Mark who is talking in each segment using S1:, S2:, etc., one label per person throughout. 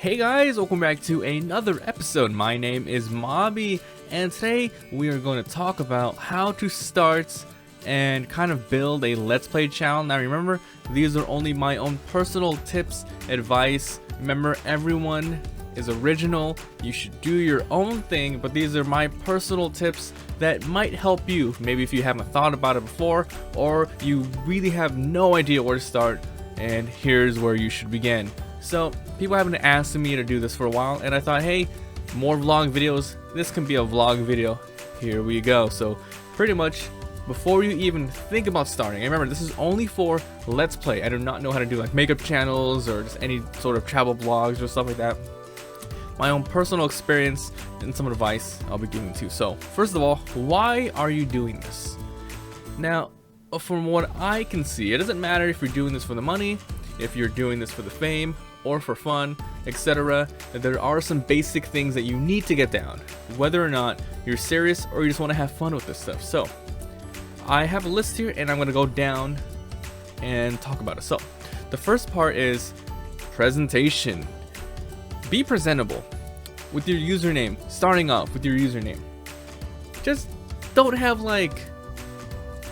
S1: Hey guys, welcome back to another episode. My name is Mabi, and today we are going to talk about how to start and kind of build a Let's Play channel. Now remember, these are only my own personal tips, advice. Remember, everyone is original. You should do your own thing, but these are my personal tips that might help you. Maybe if you haven't thought about it before, or you really have no idea where to start, and here's where you should begin. So people have been asking me to do this for a while, and I thought, hey, more vlog videos. This can be a vlog video. Here we go. So pretty much before you even think about starting, remember this is only for Let's Play. I do not know how to do like makeup channels or just any sort of travel vlogs or stuff like that. My own personal experience and some advice I'll be giving to you. So first of all, why are you doing this? Now, from what I can see, it doesn't matter if you're doing this for the money, if you're doing this for the fame, or for fun, etc. There are some basic things that you need to get down, whether or not you're serious or you just want to have fun with this stuff. So I have a list here, and I'm going to go down and talk about it. So the first part is presentation. Be presentable with your username. Starting off with your username, just don't have like,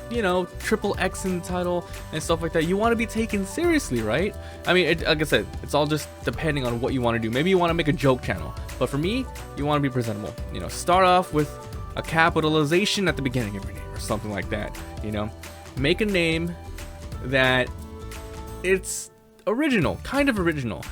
S1: you know, triple X in the title and stuff like that. You want to be taken seriously, right? I mean, like I said, it's all just depending on what you want to do. Maybe you want to make a joke channel, but for me, you want to be presentable. You know, start off with a capitalization at the beginning of your name or something like that. You know, make a name that it's original, kind of original.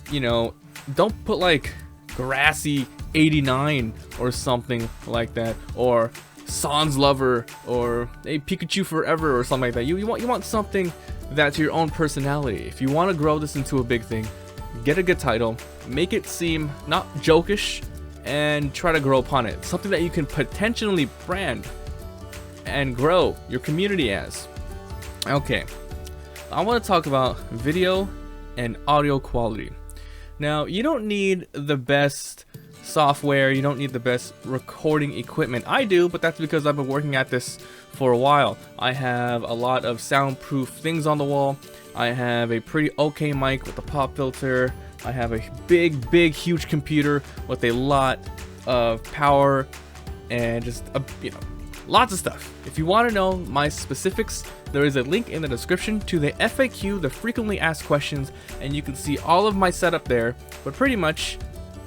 S1: You know, don't put like Grassy 89 or something like that, or Sans Lover, or a Pikachu Forever or something like that. You want something that's your own personality. If you want to grow this into a big thing, get a good title, make it seem not jokish, and try to grow upon it. Something that you can potentially brand and grow your community as. Okay, I want to talk about video and audio quality. Now, you don't need the best software, you don't need the best recording equipment. I do, but that's because I've been working at this for a while. I have a lot of soundproof things on the wall. I have a pretty okay mic with a pop filter. I have a big huge computer with a lot of power and just lots of stuff. If you want to know my specifics, there is a link in the description to the FAQ, the frequently asked questions, and you can see all of my setup there. But pretty much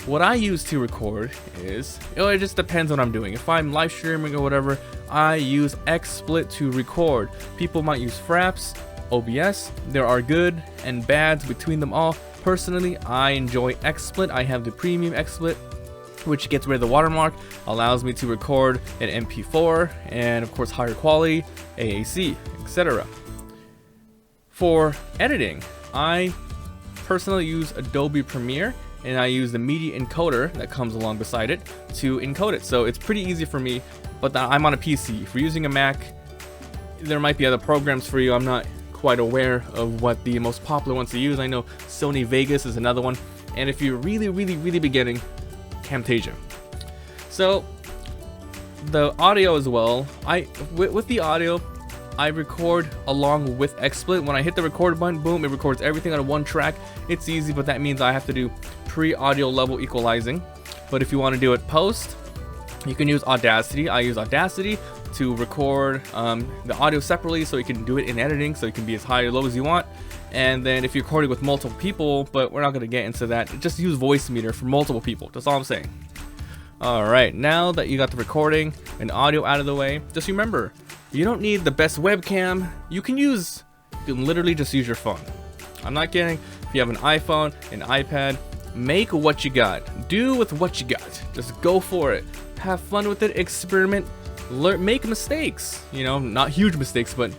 S1: what I use to record is, it just depends on what I'm doing. If I'm live streaming or whatever, I use XSplit to record. People might use Fraps, OBS. There are good and bads between them all. Personally, I enjoy XSplit. I have the premium XSplit, which gets rid of the watermark, allows me to record an MP4, and of course higher quality, AAC, etc. For editing, I personally use Adobe Premiere, and I use the media encoder that comes along beside it to encode it. So it's pretty easy for me, but I'm on a PC. If you're using a Mac, there might be other programs for you. I'm not quite aware of what the most popular ones to use. I know Sony Vegas is another one. And if you're really beginning, Camtasia. So the audio as well, with the audio, I record along with XSplit. When I hit the record button, boom, it records everything on one track. It's easy, but that means I have to do pre-audio level equalizing. But if you want to do it post, you can use Audacity. I use Audacity to record the audio separately, so you can do it in editing, so it can be as high or low as you want. And then if you're recording with multiple people, but we're not going to get into that, just use Voicemeeter for multiple people. That's all I'm saying. Alright, now that you got the recording and audio out of the way, just remember, you don't need the best webcam. You can literally just use your phone. I'm not kidding. If you have an iPhone, an iPad, make what you got. Do with what you got. Just go for it. Have fun with it. Experiment. Learn. Make mistakes. You know, not huge mistakes, but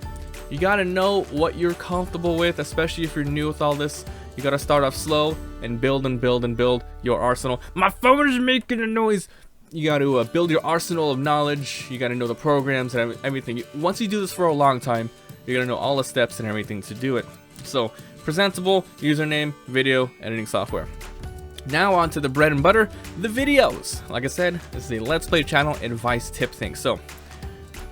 S1: you gotta know what you're comfortable with, especially if you're new with all this. You gotta start off slow and build and build and build your arsenal. My phone is making a noise. You got to build your arsenal of knowledge. You got to know the programs and everything. Once you do this for a long time, you're going to know all the steps and everything to do it. So, presentable, username, video, editing software. Now on to the bread and butter, the videos. Like I said, this is a Let's Play channel advice tip thing. So,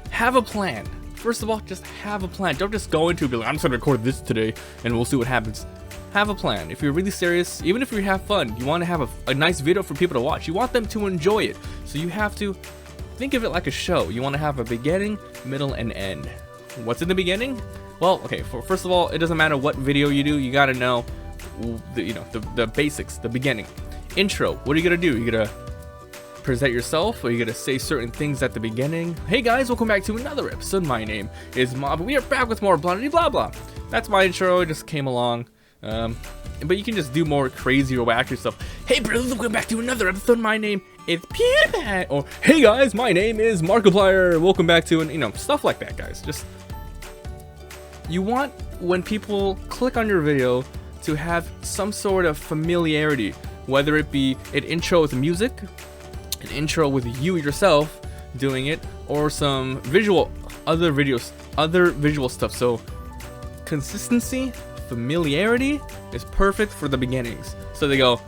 S1: have a plan. First of all, just have a plan. Don't just go into it and be like, I'm just going to record this today and we'll see what happens. have a plan. If you're really serious, even if you have fun, you want to have a nice video for people to watch. You want them to enjoy it. So you have to think of it like a show. You want to have a beginning, middle, and end. What's in the beginning? Well, okay, first of all, it doesn't matter what video you do. You got to know the basics, the beginning. Intro, what are you going to do? You're going to present yourself, or you're going to say certain things at the beginning. Hey guys, welcome back to another episode. My name is Mob. We are back with more blah blah blah. That's my intro. It just came along. But you can just do more crazy or wacky stuff. Hey brothers, welcome back to another episode. My name is PewDiePie. Or hey guys, my name is Markiplier. Welcome back to stuff like that, guys. Just you want when people click on your video to have some sort of familiarity, whether it be an intro with music, an intro with you yourself doing it, or some other visual stuff. So consistency, familiarity is perfect for the beginnings. So they go,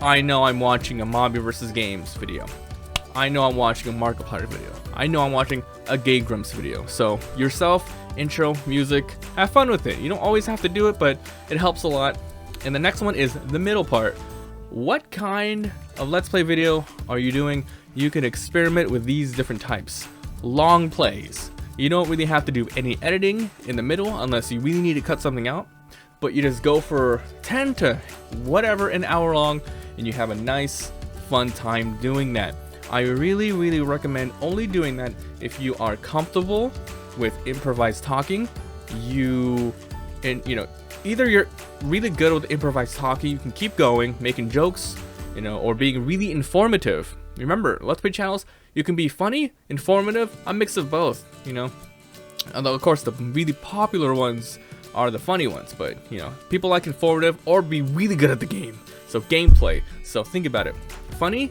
S1: I know I'm watching a MabiVsGames video. I know I'm watching a Markiplier video. I know I'm watching a Gay Grumps video. So yourself, intro, music, have fun with it. You don't always have to do it, but it helps a lot. And the next one is the middle part. What kind of Let's Play video are you doing? You can experiment with these different types. Long plays. You don't really have to do any editing in the middle unless you really need to cut something out. But you just go for 10 to whatever an hour long, and you have a nice fun time doing that. I really recommend only doing that if you are comfortable with improvised talking. Either you're really good with improvised talking, you can keep going, making jokes, or being really informative. Remember, Let's Play channels, you can be funny, informative, a mix of both, Although, of course, the really popular ones are the funny ones, but people like informative or be really good at the game. So gameplay. So think about it. Funny,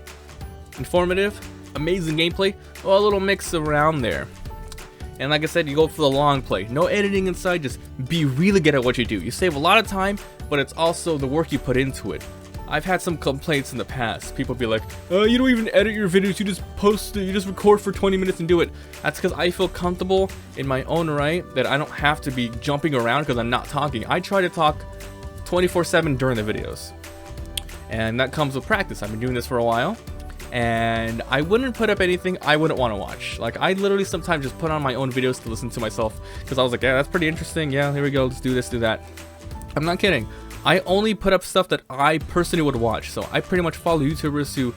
S1: informative, amazing gameplay, or a little mix around there. And like I said, you go for the long play. No editing inside, just be really good at what you do. You save a lot of time, but it's also the work you put into it. I've had some complaints in the past. People be like, you don't even edit your videos, you just post it, you just record for 20 minutes and do it. That's because I feel comfortable in my own right that I don't have to be jumping around because I'm not talking. I try to talk 24/7 during the videos. And that comes with practice. I've been doing this for a while. And I wouldn't put up anything I wouldn't want to watch. Like, I literally sometimes just put on my own videos to listen to myself because I was like, yeah, that's pretty interesting. Yeah, here we go. Let's do this, do that. I'm not kidding. I only put up stuff that I personally would watch. So I pretty much follow YouTubers who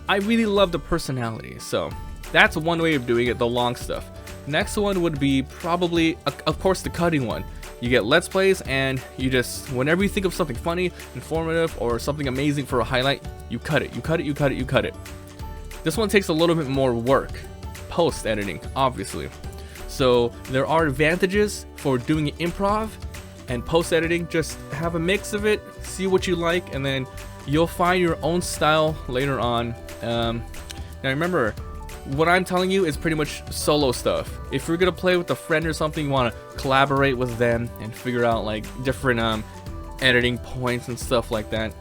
S1: I really love the personality. So that's one way of doing it, the long stuff. Next one would be probably, of course, the cutting one. You get Let's Plays and you just, whenever you think of something funny, informative, or something amazing for a highlight, you cut it, you cut it, you cut it, you cut it. This one takes a little bit more work, post-editing, obviously. So there are advantages for doing improv and post-editing. Just have a mix of it, see what you like, and then you'll find your own style later on. Now remember, what I'm telling you is pretty much solo stuff. If you're gonna play with a friend or something, you want to collaborate with them and figure out like different editing points and stuff like that.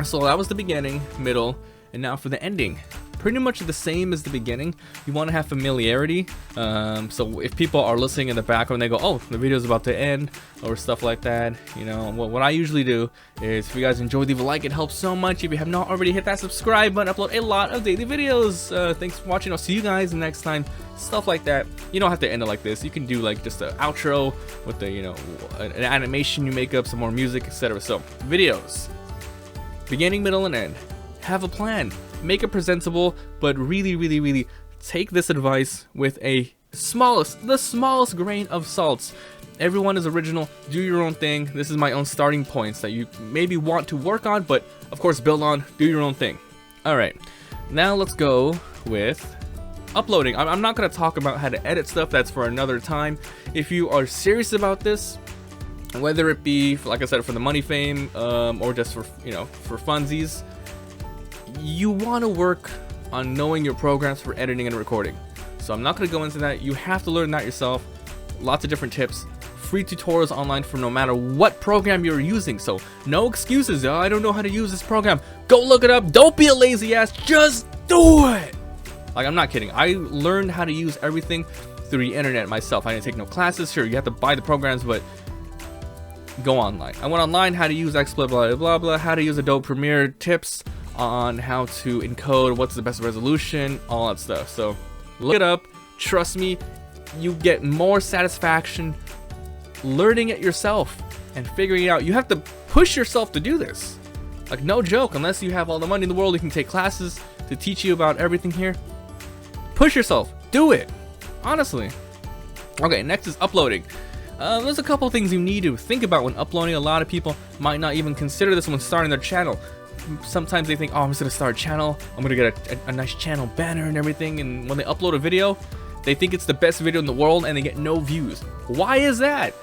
S1: So that was the beginning, middle, and now for the ending. Pretty much the same as the beginning. You want to have familiarity. So if people are listening in the background, they go, oh, the video's about to end, or stuff like that. What I usually do is, if you guys enjoy, leave a like. It helps so much. If you have not already, hit that subscribe button. Upload a lot of daily videos. Thanks for watching. I'll see you guys next time. Stuff like that. You don't have to end it like this. You can do like just an outro with the an animation you make up, some more music, etc. So videos, beginning, middle, and end. Have a plan. Make it presentable, but really take this advice with the smallest grain of salt. Everyone is original. Do your own thing. This is my own starting points that you maybe want to work on, but of course build on. Do your own thing. All right, now let's go with uploading. I'm not going to talk about how to edit stuff. That's for another time. If you are serious about this, whether it be, like I said, for the money, fame, or just for for funsies, you want to work on knowing your programs for editing and recording. So I'm not going to go into that. You have to learn that yourself. Lots of different tips, free tutorials online for no matter what program you're using. So no excuses. Oh, I don't know how to use this program. Go look it up. Don't be a lazy ass. Just do it. Like, I'm not kidding. I learned how to use everything through the internet myself. I didn't take no classes. Sure, you have to buy the programs, but go online. I went online, how to use XSplit, blah, blah, blah, blah, how to use Adobe Premiere, tips on how to encode, what's the best resolution, all that stuff. So look it up. Trust me, you get more satisfaction learning it yourself and figuring it out. You have to push yourself to do this. Like, no joke, unless you have all the money in the world, you can take classes to teach you about everything here. Push yourself. Do it. Honestly. Okay, next is uploading. There's a couple things you need to think about when uploading. A lot of people might not even consider this when starting their channel. Sometimes they think, oh, I'm just gonna start a channel, I'm gonna get a nice channel banner and everything, and when they upload a video, they think it's the best video in the world and they get no views. Why is that?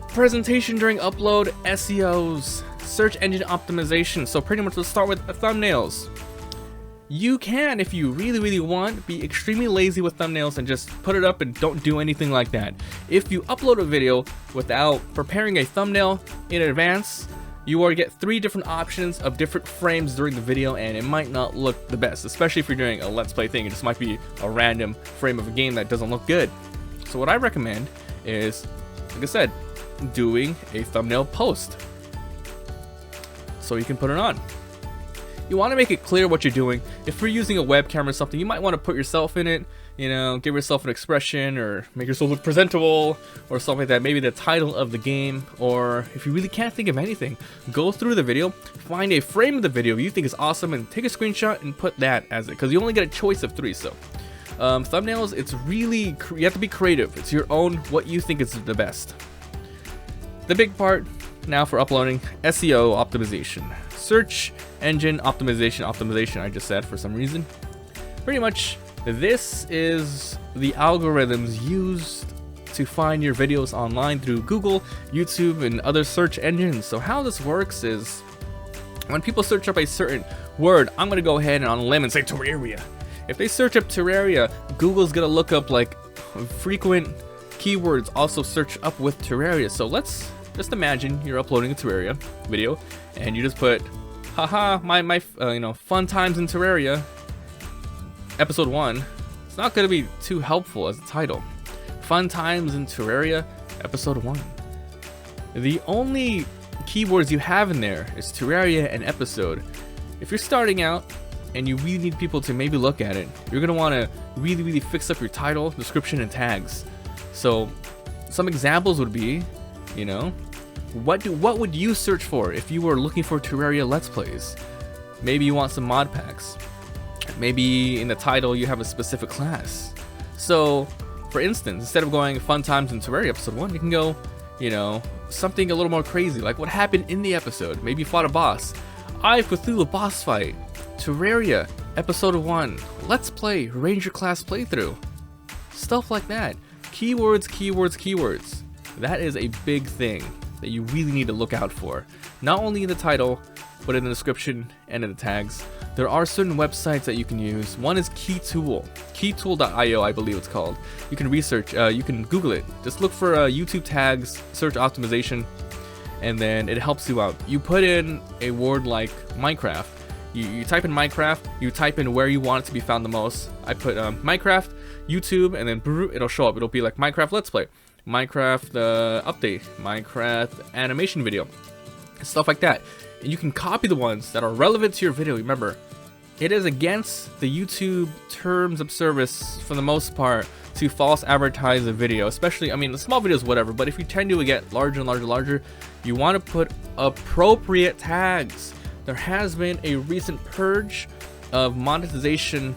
S1: Presentation during upload, SEOs, search engine optimization. So pretty much let's start with thumbnails. You can, if you really want, be extremely lazy with thumbnails and just put it up and don't do anything like that. If you upload a video without preparing a thumbnail in advance, you will get 3 different options of different frames during the video, and it might not look the best, especially if you're doing a let's play thing. It just might be a random frame of a game that doesn't look good. So what I recommend is, like I said, doing a thumbnail post so you can put it on. You want to make it clear what you're doing. If you're using a webcam or something, you might want to put yourself in it, you know, give yourself an expression or make yourself look presentable or something like that. Maybe the title of the game, or if you really can't think of anything, go through the video, find a frame of the video you think is awesome and take a screenshot and put that as it, because you only get a choice of 3. So thumbnails, it's really, you have to be creative. It's your own, what you think is the best. The big part now for uploading, SEO optimization. Search engine optimization, I just said for some reason. Pretty much, this is the algorithms used to find your videos online through Google, YouTube, and other search engines. So how this works is, when people search up a certain word, I'm gonna go ahead and on a limb and say Terraria. If they search up Terraria, Google's gonna look up like frequent keywords also search up with Terraria. So let's just imagine you're uploading a Terraria video and you just put, haha, my fun times in Terraria, episode 1. It's not going to be too helpful as a title. Fun times in Terraria, episode 1. The only keywords you have in there is Terraria and episode. If you're starting out and you really need people to maybe look at it, you're going to want to really fix up your title, description, and tags. So some examples would be, you know, what would you search for if you were looking for Terraria Let's Plays? Maybe you want some mod packs. Maybe in the title you have a specific class. So, for instance, instead of going Fun Times in Terraria episode 1, you can go, you know, something a little more crazy, like what happened in the episode. Maybe you fought a boss. I Cthulhu boss fight. Terraria episode 1. Let's play Ranger class playthrough. Stuff like that. Keywords, keywords, keywords. That is a big thing that you really need to look out for. Not only in the title, but in the description and in the tags. There are certain websites that you can use. One is Keytool. Keytool.io, I believe it's called. You can research, you can Google it. Just look for YouTube tags, search optimization, and then it helps you out. You put in a word like Minecraft. You type in Minecraft, you type in where you want it to be found the most. I put Minecraft, YouTube, and then it'll show up. It'll be like Minecraft Let's Play, Minecraft update, Minecraft animation video, stuff like that. And you can copy the ones that are relevant to your video. Remember, it is against the YouTube terms of service for the most part to false advertise a video, especially, I mean, the small videos, whatever, but if you tend to get larger and larger and larger, you want to put appropriate tags. There has been a recent purge of monetization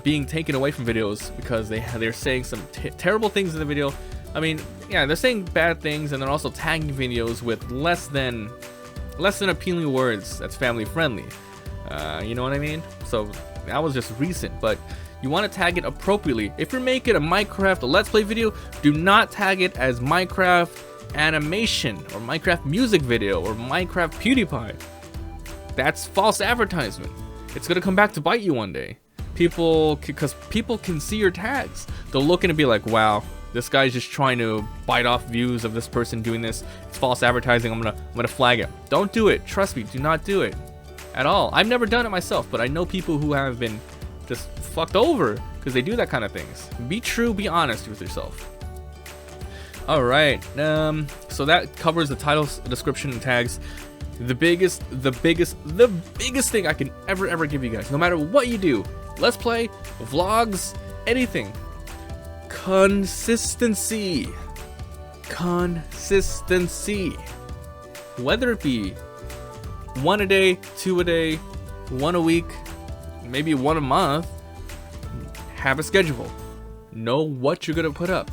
S1: being taken away from videos because they're saying some terrible things in the video. I mean, yeah, they're saying bad things, and they're also tagging videos with less than appealing words that's family friendly. You know what I mean? So that was just recent, but you want to tag it appropriately. If you're making a Minecraft Let's Play video, do not tag it as Minecraft animation or Minecraft music video or Minecraft PewDiePie. That's false advertisement. It's gonna come back to bite you one day. Because people can see your tags. They'll look and be like, wow, this guy's just trying to bite off views of this person doing this. It's false advertising. I'm gonna flag it. Don't do it. Trust me, do not do it at all. I've never done it myself, but I know people who have been just fucked over because they do that kind of things. Be true, be honest with yourself. All right. So that covers the title, description, and tags. The biggest thing I can ever give you guys, no matter what you do, let's play, vlogs, anything. Consistency. Whether it be 1 a day, 2 a day, 1 a week, maybe 1 a month, have a schedule. Know what you're gonna put up.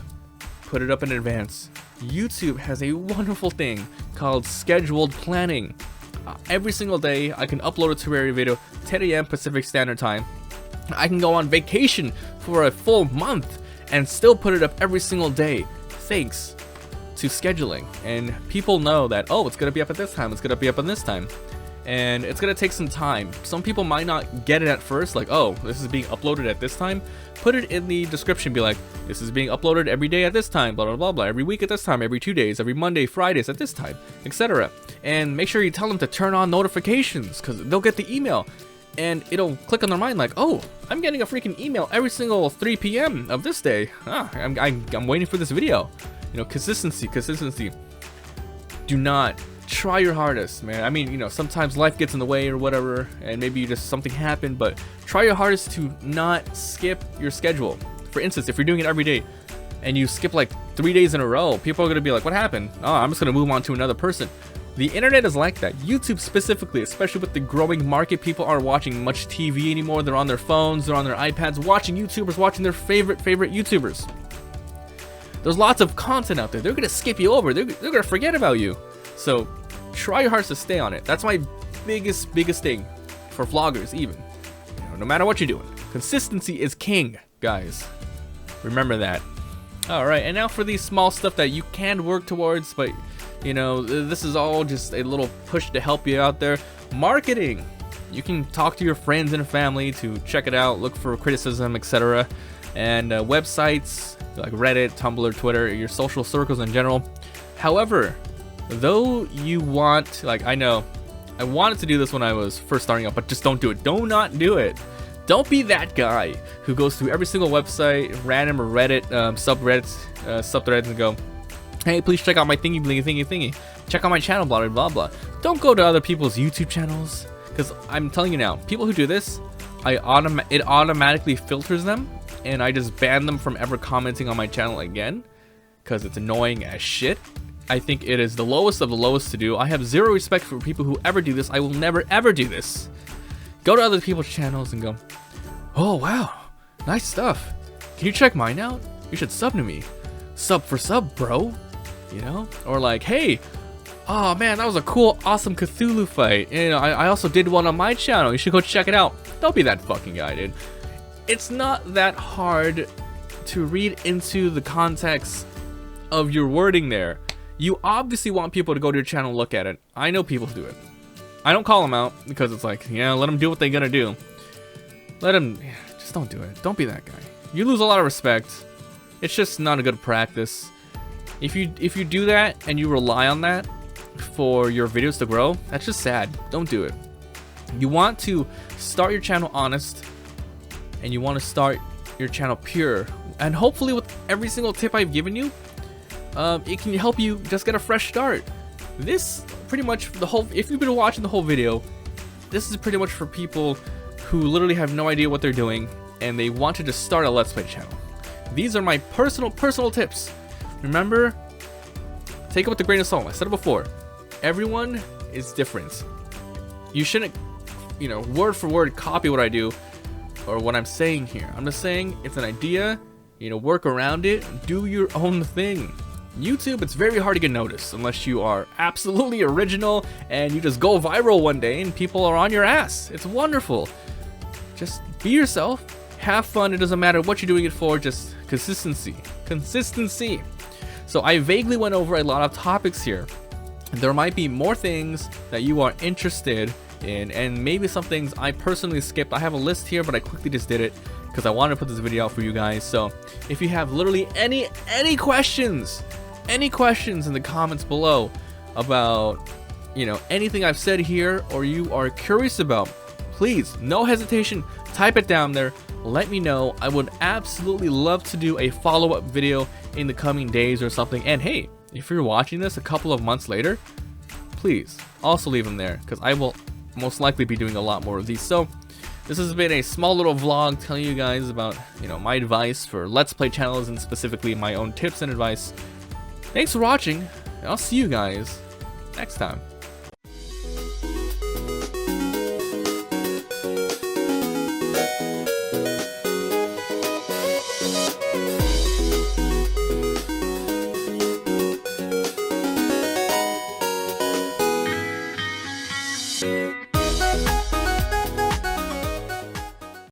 S1: Put it up in advance. YouTube has a wonderful thing called scheduled planning. Every single day I can upload a tutorial video 10 a.m. Pacific Standard Time. I can go on vacation for a full month and still put it up every single day thanks to scheduling. And people know that, oh, it's gonna be up at this time, it's gonna be up on this time, and it's gonna take some time. Some people might not get it at first, like, oh, this is being uploaded at this time. Put it in the description, be like, this is being uploaded every day at this time, blah blah blah blah, every week at this time, every 2 days, every Monday, Fridays at this time, etc. And make sure you tell them to turn on notifications, because they'll get the email and it'll click on their mind like, oh, I'm getting a freaking email every single 3 p.m. of this day. I'm waiting for this video. You know, consistency. Do not try your hardest, man. I mean, you know, sometimes life gets in the way or whatever, and maybe you just something happened, but try your hardest to not skip your schedule. For instance, if you're doing it every day and you skip like 3 days in a row, people are gonna be like, what happened? Oh, I'm just gonna move on to another person. The internet is like that. YouTube specifically, especially with the growing market, people aren't watching much TV anymore. They're on their phones, they're on their iPads, watching YouTubers, watching their favorite YouTubers. There's lots of content out there. They're gonna skip you over. They're gonna forget about you. So try your hardest to stay on it. That's my biggest thing for vloggers, even. You know, no matter what you're doing, consistency is king, guys. Remember that. All right, and now for these small stuff that you can work towards, but you know, this is all just a little push to help you out there. Marketing. You can talk to your friends and family to check it out, look for criticism, etc. And websites like Reddit, Tumblr, Twitter, your social circles in general. However, though you want, like, I know I wanted to do this when I was first starting up, but just don't do it. Do not do it. Don't be that guy who goes through every single website, random or Reddit subthreads and go, hey, please check out my thingy. Check out my channel, blah, blah, blah. Don't go to other people's YouTube channels, because I'm telling you now, people who do this, it automatically filters them, and I just ban them from ever commenting on my channel again, because it's annoying as shit. I think it is the lowest of the lowest to do. I have zero respect for people who ever do this. I will never ever do this. Go to other people's channels and go, oh wow, nice stuff. Can you check mine out? You should sub to me. Sub for sub, bro. You know? Or like, hey, oh man, that was a cool, awesome Cthulhu fight. You know, I also did one on my channel. You should go check it out. Don't be that fucking guy, dude. It's not that hard to read into the context of your wording there. You obviously want people to go to your channel and look at it. I know people do it. I don't call them out because it's like, yeah, let them do what they're gonna do. Let them, just don't do it. Don't be that guy. You lose a lot of respect. It's just not a good practice. If you do that and you rely on that for your videos to grow, that's just sad. Don't do it. You want to start your channel honest, and you want to start your channel pure. And hopefully with every single tip I've given you, it can help you just get a fresh start. This pretty much if you've been watching the whole video, this is pretty much for people who literally have no idea what they're doing and they want to just start a Let's Play channel. These are my personal tips. Remember, take it with a grain of salt. I said it before. Everyone is different. You shouldn't, you know, word for word copy what I do or what I'm saying here. I'm just saying it's an idea, you know, work around it, do your own thing. YouTube, it's very hard to get noticed unless you are absolutely original and you just go viral one day and people are on your ass. It's wonderful. Just be yourself, have fun. It doesn't matter what you're doing it for, just consistency. So I vaguely went over a lot of topics here. There might be more things that you are interested in, and maybe some things I personally skipped. I have a list here, but I quickly just did it because I wanted to put this video out for you guys. So if you have literally any questions in the comments below about, you know, anything I've said here or you are curious about, please, no hesitation, type it down there. Let me know. I would absolutely love to do a follow-up video in the coming days or something. And hey, if you're watching this a couple of months later, please also leave them there, because I will most likely be doing a lot more of these. So this has been a small little vlog telling you guys about, my advice for Let's Play channels, and specifically my own tips and advice. Thanks for watching, and I'll see you guys next time.